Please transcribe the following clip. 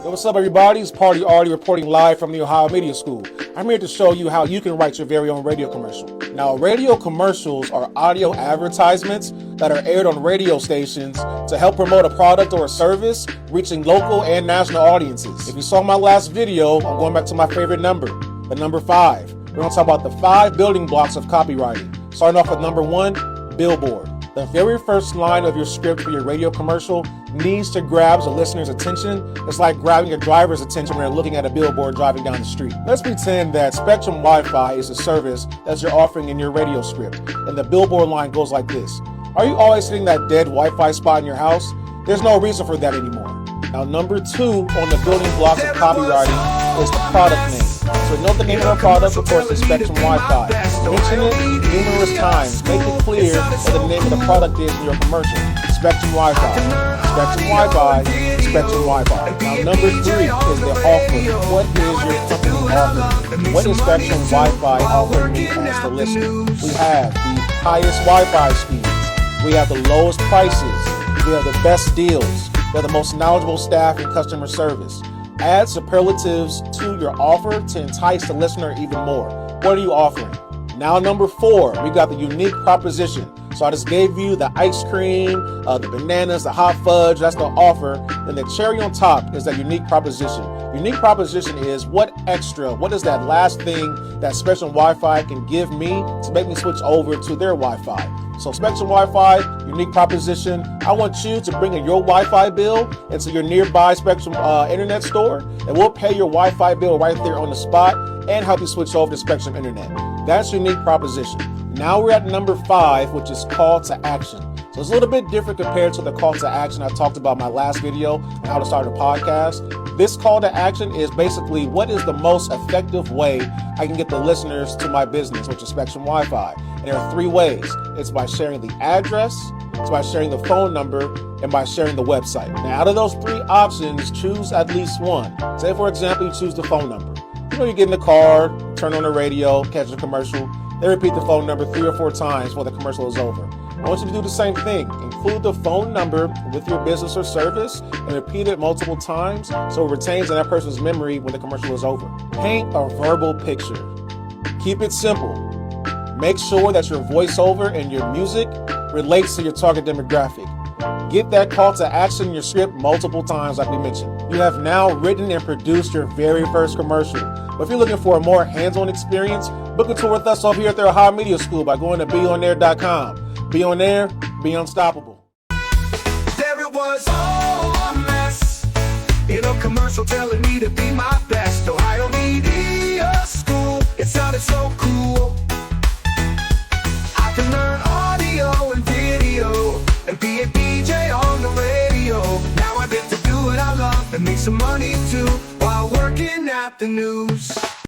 Yo, what's up, everybody? It's Party Artie reporting live from the Ohio Media School. I'm here to show you how you can write your very own radio commercial. Now, radio commercials are audio advertisements that are aired on radio stations to help promote a product or a service, reaching local and national audiences. If you saw my last video, I'm going back to my favorite number, the number 5. We're going to talk about the 5 building blocks of copywriting. Starting off with number 1, billboard. The very first line of your script for your radio commercial needs to grab the listener's attention. It's like grabbing a driver's attention when they're looking at a billboard driving down the street. Let's pretend that Spectrum Wi-Fi is a service that you're offering in your radio script, and the billboard line goes like this. Are you always hitting that dead Wi-Fi spot in your house? There's no reason for that anymore. Now, number 2 on the building blocks of copywriting is the product name. So know the name of the product, of course, is Spectrum Wi-Fi. Mention it numerous times. Make it clear what the name of the product is in your commercial. Spectrum Wi-Fi. Spectrum Wi-Fi. Spectrum Wi-Fi. Now, number 3 is the offer. What is your company offering? What is Spectrum Wi-Fi offering me as the listener? We have the highest Wi-Fi speeds. We have the lowest prices. We have the best deals. We have the most knowledgeable staff and customer service. Add superlatives to your offer to entice the listener even more. What are you offering? Now, number 4, we got the unique proposition. So I just gave you the ice cream, the bananas, the hot fudge, that's the offer. Then the cherry on top is that unique proposition. Unique proposition is what is that last thing that Spectrum Wi-Fi can give me to make me switch over to their Wi-Fi. So Spectrum Wi-Fi, unique proposition. I want you to bring in your Wi-Fi bill into your nearby Spectrum internet store, and we'll pay your Wi-Fi bill right there on the spot and help you switch over to Spectrum Internet. That's unique proposition. Now we're at number 5, which is call to action. So it's a little bit different compared to the call to action I talked about in my last video on how to start a podcast. This call to action is basically what is the most effective way I can get the listeners to my business, which is Spectrum Wi-Fi. And there are 3 ways. It's by sharing the address, it's by sharing the phone number, and by sharing the website. Now, out of those 3 options, choose at least one. Say, for example, you choose the phone number. You get in the car, turn on the radio, catch a commercial. They repeat the phone number 3 or 4 times before the commercial is over. I want you to do the same thing. Include the phone number with your business or service and repeat it multiple times so it retains in that person's memory when the commercial is over. Paint a verbal picture. Keep it simple. Make sure that your voiceover and your music relates to your target demographic. Get that call to action in your script multiple times like we mentioned. You have now written and produced your very first commercial. But if you're looking for a more hands-on experience, book a tour with us over here at the Ohio Media School by going to beonair.com. Be on air, be unstoppable. There it was, oh, a mess. In a commercial telling me to be my best. Ohio Media School, it sounded so cool. I can learn audio and video and be a DJ on the radio. Now I get to do what I love and make some money too while working at the news.